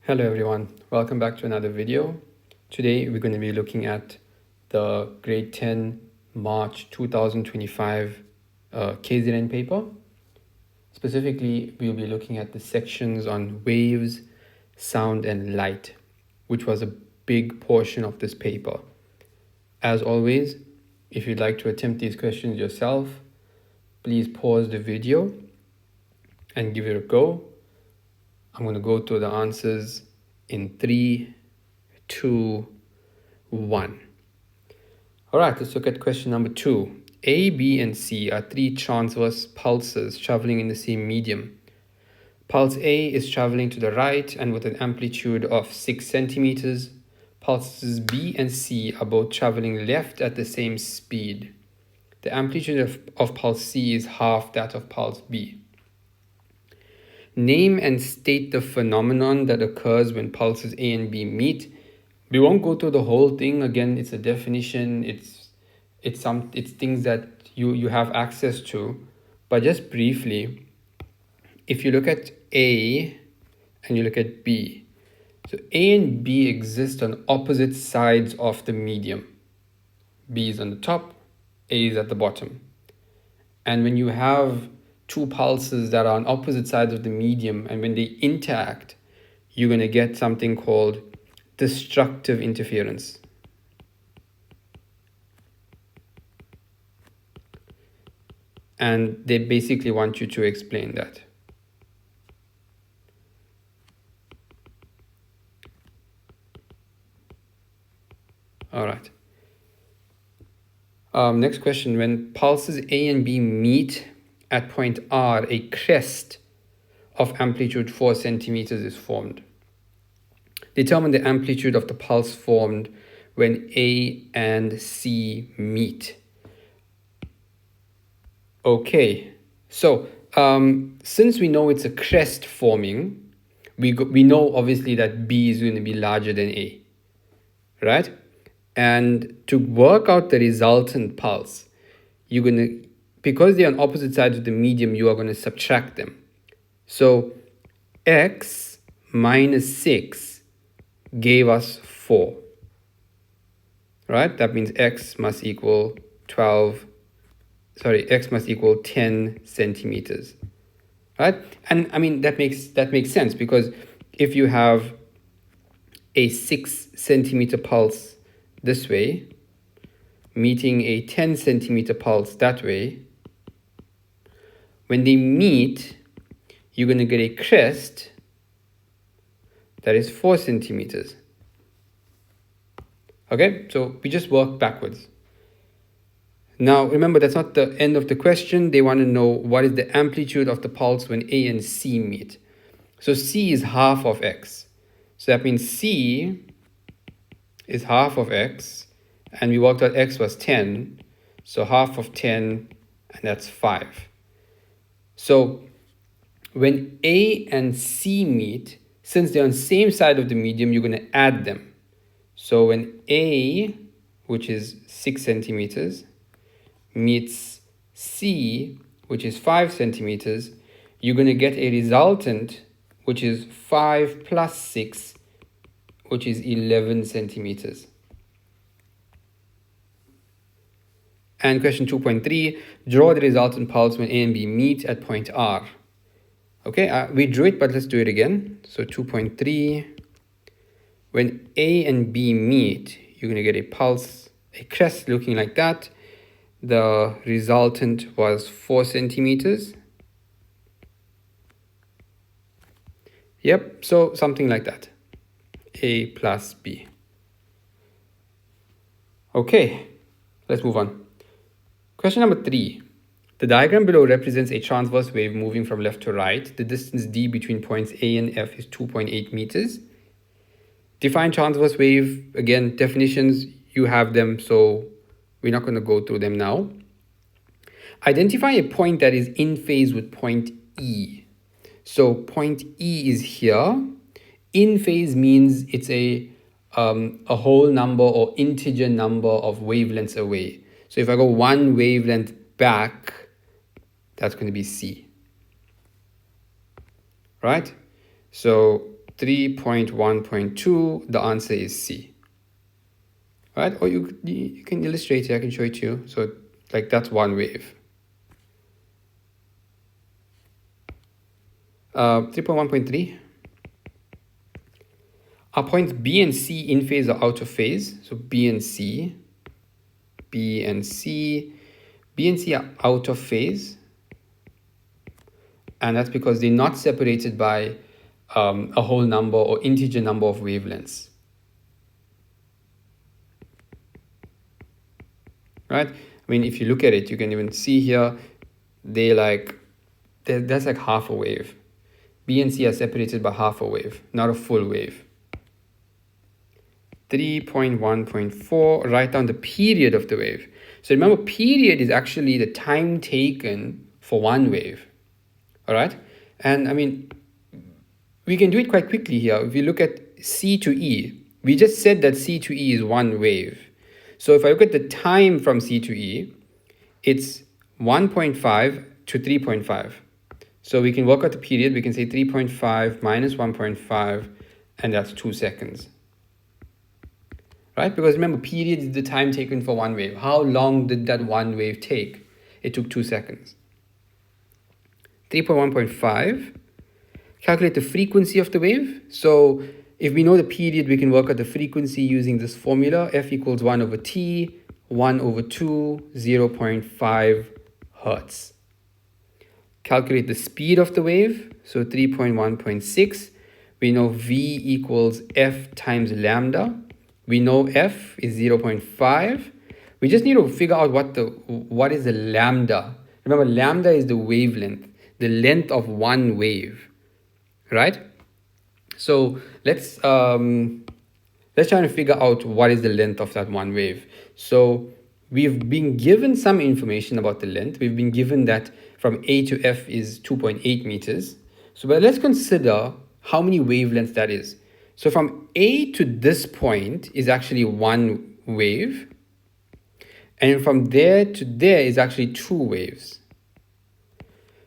Hello everyone, welcome back to another video. Today we're going to be looking at the grade 10 March 2025 KZN paper. Specifically, we'll be looking at the sections on waves, sound and light, which was a big portion of this paper. As always, if you'd like to attempt these questions yourself, please pause the video and give it a go. I'm going to go through the answers in 3, 2, 1. All right, let's look at question number 2. A, B, and C are three transverse pulses traveling in the same medium. Pulse A is traveling to the right and with an amplitude of 6 centimeters. Pulses B and C are both traveling left at the same speed. The amplitude of pulse C is half that of pulse B. Name and state the phenomenon that occurs when pulses A and B meet. We won't go through the whole thing. Again, it's a definition. It's things that you have access to. But just briefly, if you look at A and you look at B, so A and B exist on opposite sides of the medium. B is on the top, A is at the bottom. And when you have two pulses that are on opposite sides of the medium, and when they interact, you're going to get something called destructive interference. And they basically want you to explain that. All right. Next question. When pulses A and B meet at point R, a crest of amplitude 4 centimeters is formed. Determine the amplitude of the pulse formed when A and C meet. Okay, so since we know it's a crest forming, we know obviously that B is going to be larger than A, right? And to work out the resultant pulse, you're going to, because they're on opposite sides of the medium, you are going to subtract them. So x minus 6 gave us 4, right? That means x must equal 10 centimeters, right? And I mean, that makes sense, because if you have a 6 centimeter pulse this way meeting a 10 centimeter pulse that way, when they meet, you're going to get a crest that is 4 centimeters. Okay, so we just work backwards. Now, remember, that's not the end of the question. They want to know what is the amplitude of the pulse when A and C meet. So C is half of x. So that means C is half of x, and we worked out x was 10. So half of 10, and that's 5. So when A and C meet, since they're on the same side of the medium, you're going to add them. So when A, which is 6 centimeters, meets C, which is 5 centimeters, you're going to get a resultant, which is 5 plus 6, which is 11 centimeters. And question 2.3, draw the resultant pulse when A and B meet at point R. Okay, we drew it, but let's do it again. So 2.3, when A and B meet, you're going to get a pulse, a crest looking like that. The resultant was 4 centimeters. Yep, so something like that. A plus B. Okay, let's move on. Question number 3. The diagram below represents a transverse wave moving from left to right. The distance d between points A and F is 2.8 meters. Define transverse wave. Again, definitions, you have them, so we're not going to go through them now. Identify a point that is in phase with point E. So point E is here. In phase means it's a whole number or integer number of wavelengths away. So if I go one wavelength back, that's going to be C, right? So 3.1.2, the answer is C. Right? Or you can illustrate it, I can show it to you. So like that's one wave. 3.1.3. Our points B and C in phase or out of phase. So B and C are out of phase. And that's because they're not separated by a whole number or integer number of wavelengths. Right? I mean, if you look at it, you can even see here, that's like half a wave. B and C are separated by half a wave, not a full wave. 3.1.4, write down the period of the wave. So remember, period is actually the time taken for one wave. All right? And I mean, we can do it quite quickly here. If you look at C to E, we just said that C to E is one wave. So if I look at the time from C to E, it's 1.5 to 3.5. So we can work out the period. We can say 3.5 minus 1.5, and that's 2 seconds. Right? Because remember, period is the time taken for one wave. How long did that one wave take? It took 2 seconds. 3.1.5, calculate the frequency of the wave. So if we know the period, we can work out the frequency using this formula. F equals 1 over T, 1 over 2, 0.5 hertz. Calculate the speed of the wave. So 3.1.6, we know V equals F times lambda. We know F is 0.5. We just need to figure out what is the lambda. Remember, lambda is the wavelength, the length of one wave, right? So let's try to figure out what is the length of that one wave. So we've been given some information about the length. We've been given that from A to F is 2.8 meters. So but let's consider how many wavelengths that is. So from A to this point is actually one wave. And from there to there is actually two waves.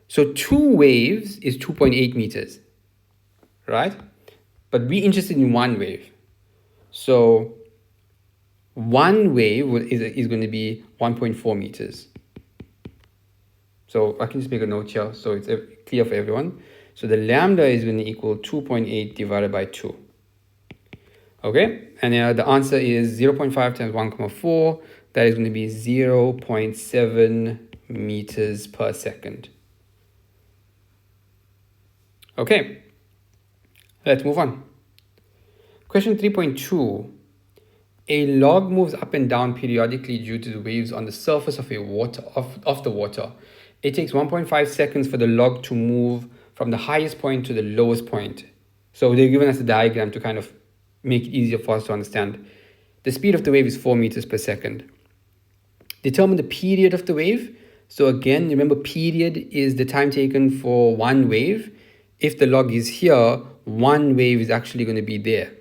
So two waves is 2.8 meters, right? But we're interested in one wave. So one wave is going to be 1.4 meters. So I can just make a note here so it's clear for everyone. So the lambda is going to equal 2.8 divided by 2. Okay, and the answer is 0.5 times 1,4. That is going to be 0.7 meters per second. Okay, let's move on. Question 3.2. A log moves up and down periodically due to the waves on the surface of the water. It takes 1.5 seconds for the log to move from the highest point to the lowest point. So they've given us a diagram to kind of make it easier for us to understand. The speed of the wave is 4 meters per second. Determine the period of the wave. So again, remember, period is the time taken for one wave. If the log is here, one wave is actually going to be there.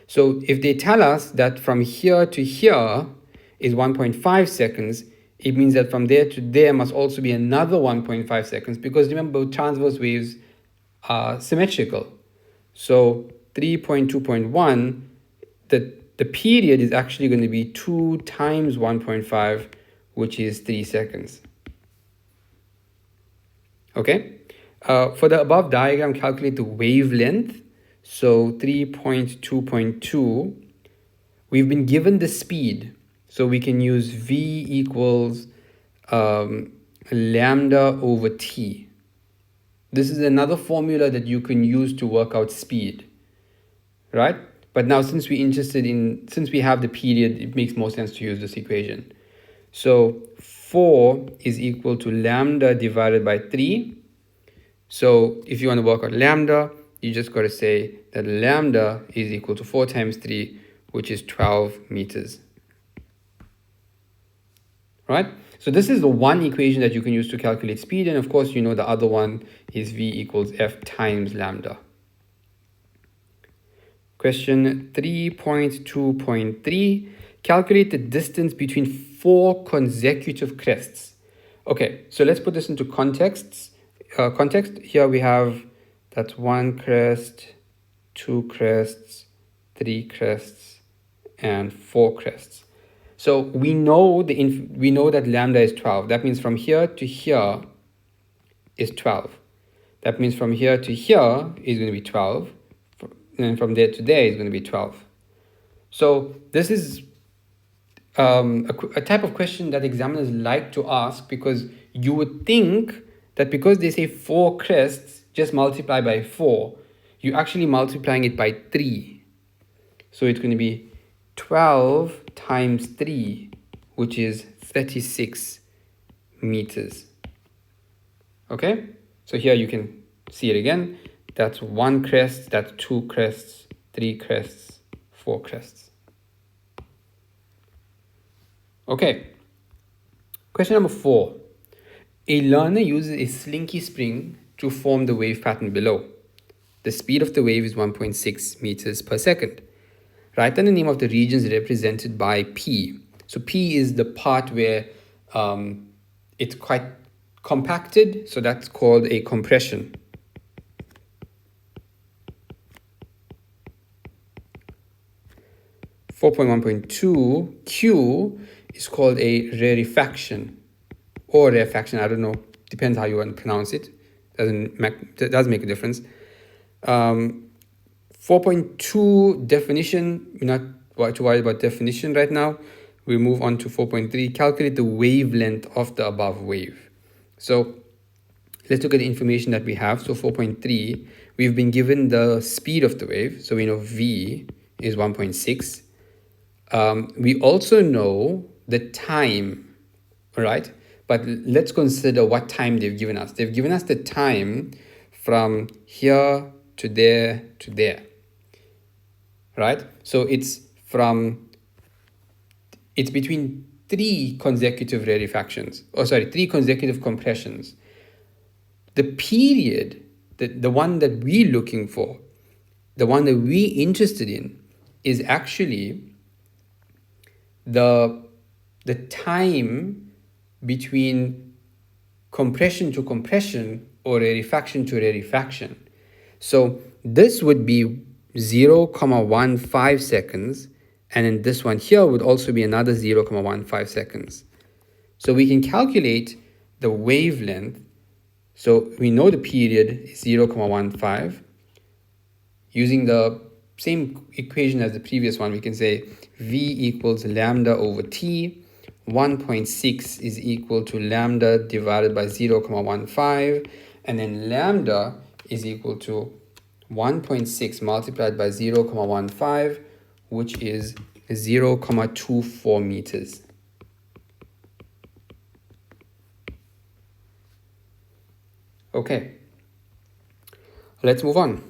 So if they tell us that from here to here is 1.5 seconds, it means that from there to there must also be another 1.5 seconds, because remember, transverse waves are symmetrical. So 3.2.1, the period is actually going to be 2 times 1.5, which is 3 seconds. Okay, for the above diagram, calculate the wavelength. So 3.2.2, we've been given the speed. So we can use V equals lambda over T. This is another formula that you can use to work out speed, right? But now since we have the period, it makes more sense to use this equation. So 4 is equal to lambda divided by 3. So if you want to work out lambda, you just got to say that lambda is equal to 4 times 3, which is 12 meters. Right? So this is the one equation that you can use to calculate speed. And of course, you know the other one is V equals F times lambda. Question 3.2.3, calculate the distance between 4 consecutive crests. Okay, so let's put this into context. Here we have, that's 1 crest, 2 crests, 3 crests, and 4 crests. So we know that lambda is 12. That means from here to here is 12. That means from here to here is going to be 12. And from there to there is going to be 12. So this is a type of question that examiners like to ask, because you would think that because they say 4 crests, just multiply by 4. You're actually multiplying it by 3. So it's going to be 12 times 3, which is 36 meters. Okay, so here you can see it again. That's 1 crest, that's 2 crests, 3 crests, 4 crests. Okay, question number 4. A learner uses a slinky spring to form the wave pattern below. The speed of the wave is 1.6 meters per second. Write down the name of the regions represented by P. So P is the part where it's quite compacted, so that's called a compression. (4.1.2) Q is called a rarefaction or rarefaction. I don't know, depends how you want to pronounce it. Doesn't make a difference. 4.2 definition. We're not too worried about definition right now. We move on to 4.3. Calculate the wavelength of the above wave. So let's look at the information that we have. So 4.3, we've been given the speed of the wave. So we know V is 1.6. We also know the time, all right? But let's consider what time they've given us. They've given us the time from here to there to there, right? So it's between 3 consecutive rarefactions, 3 consecutive compressions. The period, the one that we're looking for, the one that we're interested in, is actually the time between compression to compression or rarefaction to rarefaction. So this would be 0.15 seconds, and then this one here would also be another 0.15 seconds. So we can calculate the wavelength. So we know the period is 0.15. Using the same equation as the previous one, we can say V equals lambda over T. 1.6 is equal to lambda divided by 0.15, and then lambda is equal to 1.6 multiplied by 0.15, which is 0.24 meters. Okay, let's move on.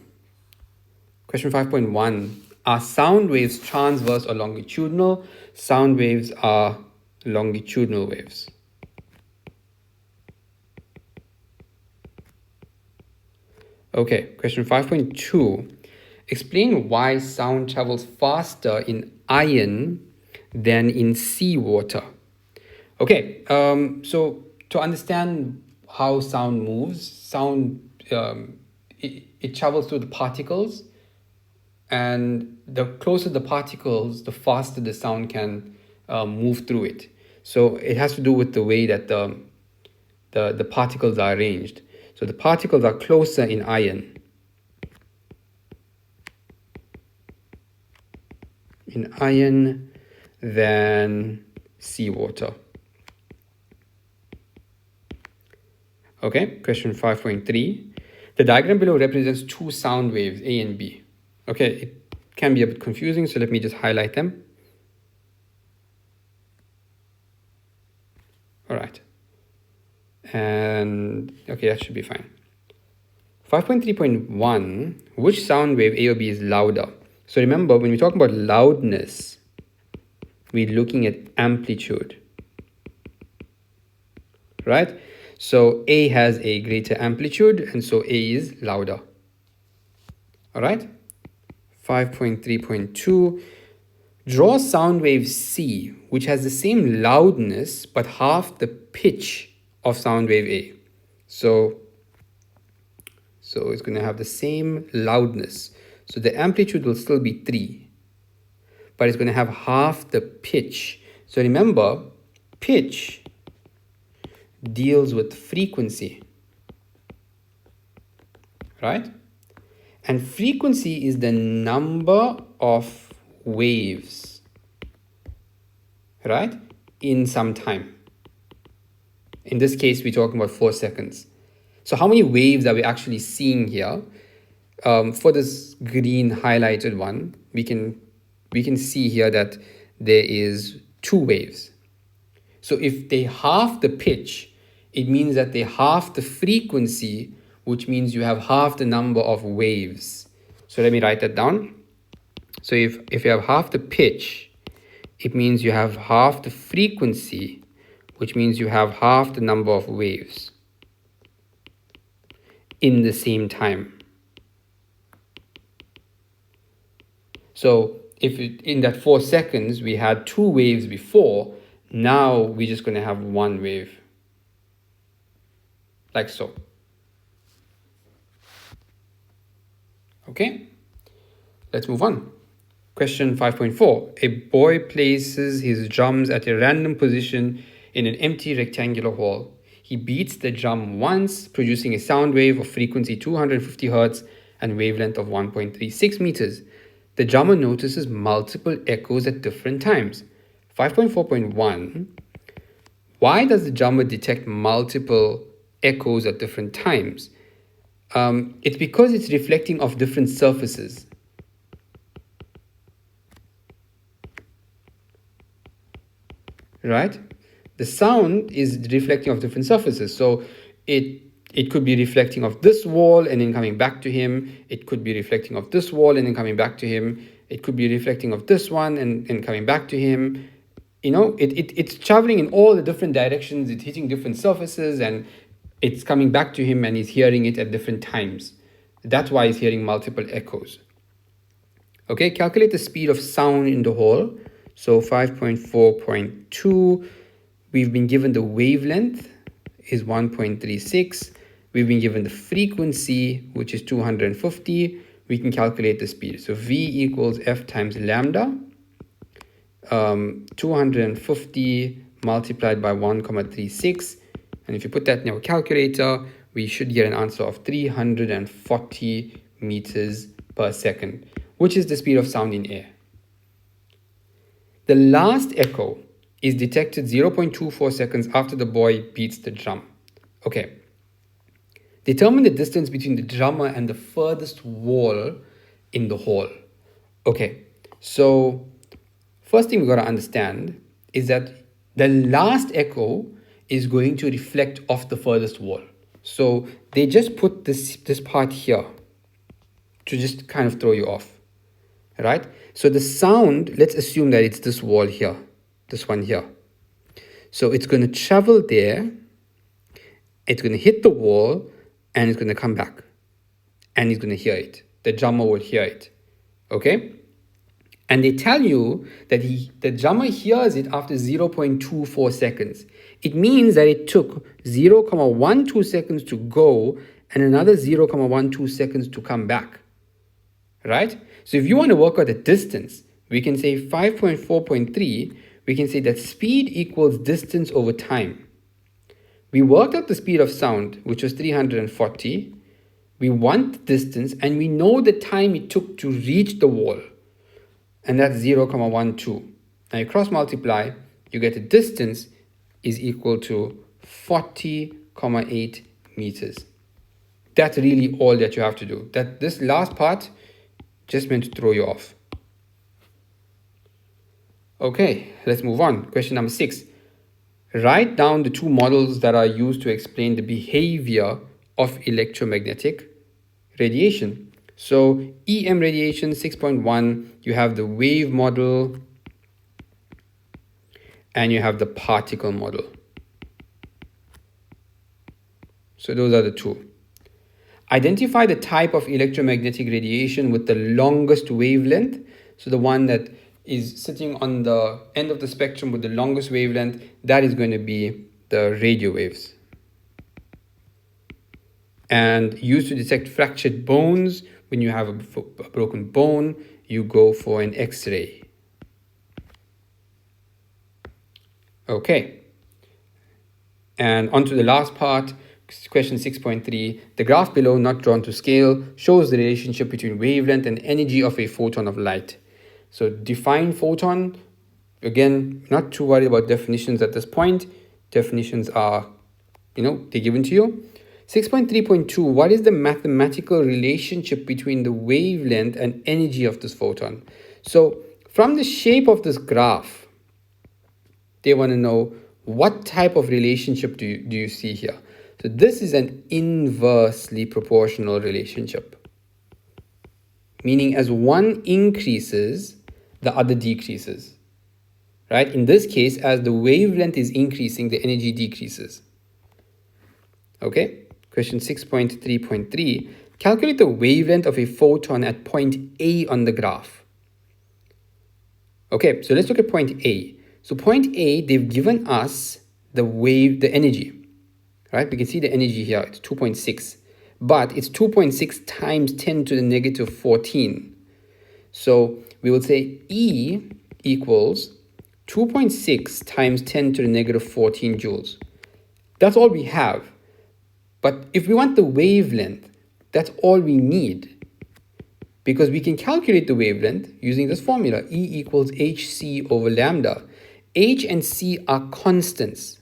Question 5.1. Are sound waves transverse or longitudinal? Sound waves are longitudinal waves. Okay, question 5.2. Explain why sound travels faster in iron than in seawater. Okay, so to understand how sound moves, it travels through the particles, and the closer the particles, the faster the sound can move through it. So it has to do with the way that the particles are arranged. So the particles are closer in iron. Than seawater. Okay, question 5.3. The diagram below represents 2 sound waves, A and B. Okay, it can be a bit confusing, so let me just highlight them. All right. And okay, that should be fine. 5.3.1, which sound wave, A or B, is louder? So remember, when we talk about loudness, we're looking at amplitude, right? So A has a greater amplitude, and so A is louder. All right. 5.3.2, draw sound wave C, which has the same loudness but half the pitch of sound wave A. So it's going to have the same loudness. So the amplitude will still be 3, but it's going to have half the pitch. So remember, pitch deals with frequency, right? And frequency is the number of waves, right, in some time. In this case, we're talking about 4 seconds. So how many waves are we actually seeing here? For this green highlighted one, we can see here that there is 2 waves. So if they half the pitch, it means that they half the frequency, which means you have half the number of waves. So let me write that down. So if you have half the pitch, it means you have half the frequency, which means you have half the number of waves in the same time. So if in that 4 seconds we had 2 waves before, now we're just going to have 1 wave, like so. Okay, let's move on. Question 5.4. A boy places his drums at a random position in an empty rectangular hall. He beats the drum once, producing a sound wave of frequency 250 Hz and wavelength of 1.36 meters. The drummer notices multiple echoes at different times. 5.4.1. Why does the drummer detect multiple echoes at different times? It's because it's reflecting off different surfaces. Right? The sound is reflecting off different surfaces. So it could be reflecting off this wall and then coming back to him. It could be reflecting off this wall and then coming back to him. It could be reflecting off this one and coming back to him. You know, it's traveling in all the different directions. It's hitting different surfaces and it's coming back to him and he's hearing it at different times. That's why he's hearing multiple echoes. Okay, calculate the speed of sound in the hall. So 5.4.2, we've been given the wavelength is 1.36. We've been given the frequency, which is 250. We can calculate the speed. So V equals F times lambda. 250 multiplied by 1.36. And if you put that in our calculator, we should get an answer of 340 meters per second, which is the speed of sound in air. The last echo is detected 0.24 seconds after the boy beats the drum. Okay. Determine the distance between the drummer and the furthest wall in the hall. Okay. So first thing we got to understand is that the last echo is going to reflect off the furthest wall. So they just put this part here to just kind of throw you off. Right? So the sound, let's assume that it's this wall here, this one here. So it's going to travel there, it's going to hit the wall, and it's going to come back. And he's going to hear it. The drummer will hear it. Okay? And they tell you that the drummer hears it after 0.24 seconds. It means that it took 0.12 seconds to go and another 0.12 seconds to come back. Right? So if you want to work out the distance, we can say 5.4.3, we can say that speed equals distance over time. We worked out the speed of sound, which was 340. We want the distance, and we know the time it took to reach the wall, and that's 0.12. Now you cross multiply, you get the distance is equal to 40.8 meters. That's really all that you have to do. That this last part just meant to throw you off. Okay, let's move on. Question number 6. Write down the 2 models that are used to explain the behavior of electromagnetic radiation. So EM radiation 6.1, you have the wave model and you have the particle model. So those are the 2. Identify the type of electromagnetic radiation with the longest wavelength. So the one that is sitting on the end of the spectrum with the longest wavelength, that is going to be the radio waves. And used to detect fractured bones, When you have a broken bone, you go for an X-ray. Okay. And on to the last part, question 6.3. The graph below, not drawn to scale, shows the relationship between wavelength and energy of a photon of light. So define photon. Again, not too worried about definitions at this point. Definitions are, they're given to you. 6.3.2, what is the mathematical relationship between the wavelength and energy of this photon? So from the shape of this graph, they want to know what type of relationship do you see here. So this is an inversely proportional relationship, meaning as one increases, the other decreases, right? In this case, as the wavelength is increasing, the energy decreases. Okay, question 6.3.3, calculate the wavelength of a photon at point A on the graph. Okay, so let's look at point A. So point A, they've given us the energy, right? We can see the energy here, it's 2.6, but it's 2.6 times 10 to the negative 14. So we will say E equals 2.6 times 10 to the negative 14 joules. That's all we have. But if we want the wavelength, that's all we need, because we can calculate the wavelength using this formula, E equals hc over lambda. H and C are constants,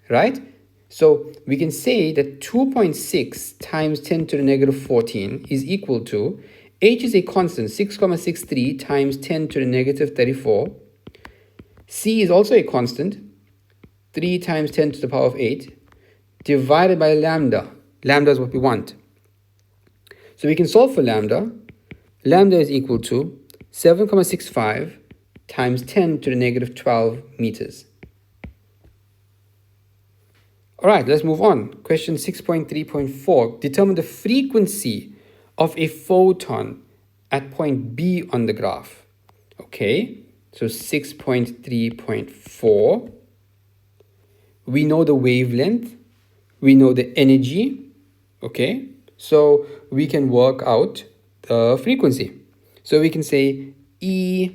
right? So we can say that 2.6 times 10 to the negative 14 is equal to, H is a constant, 6,63 times 10 to the negative 34. C is also a constant, 3 times 10 to the power of 8, divided by lambda. Lambda is what we want. So we can solve for lambda. Lambda is equal to 7,65 times 10 to the negative 12 meters. All right, let's move on. Question 6.3.4. Determine the frequency of a photon at point B on the graph. Okay, so 6.3.4. We know the wavelength. We know the energy. Okay, so we can work out the frequency. So we can say E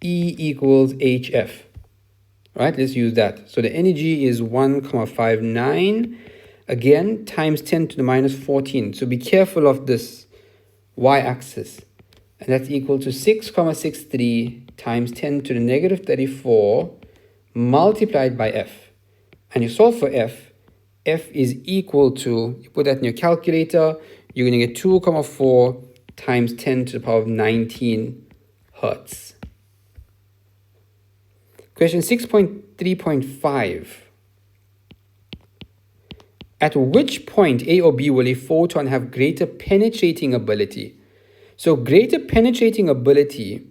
equals HF. Right, let's use that. So the energy is 1,59, again, times 10 to the minus 14. So be careful of this y-axis. And that's equal to 6,63 times 10 to the negative 34 multiplied by F. And you solve for F. F is equal to, you put that in your calculator, you're going to get 2,4 times 10 to the power of 19 hertz. Question 6.3.5. At which point, A or B, will a photon have greater penetrating ability? So greater penetrating ability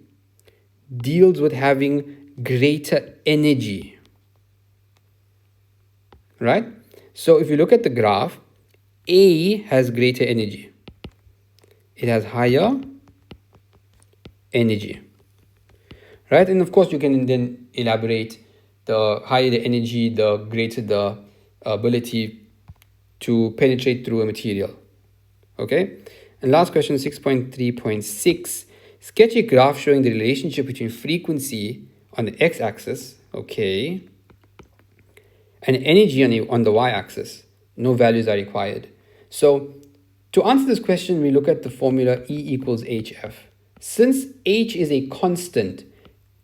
deals with having greater energy, right? So if you look at the graph, A has greater energy. It has higher energy, right? And of course, you can then elaborate. The higher the energy, the greater the ability to penetrate through a material. Okay? And last question, 6.3.6. Sketch a graph showing the relationship between frequency on the x-axis, okay, and energy on the y-axis. No values are required. So to answer this question, we look at the formula E equals HF. Since H is a constant,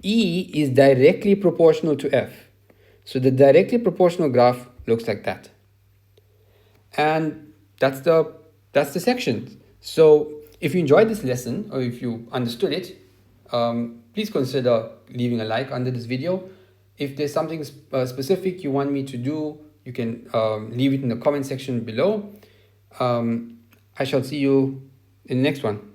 E is directly proportional to F. So the directly proportional graph looks like that. And that's the section. So if you enjoyed this lesson, or if you understood it, please consider leaving a like under this video. If there's something specific you want me to do, you can leave it in the comment section below. I shall see you in the next one.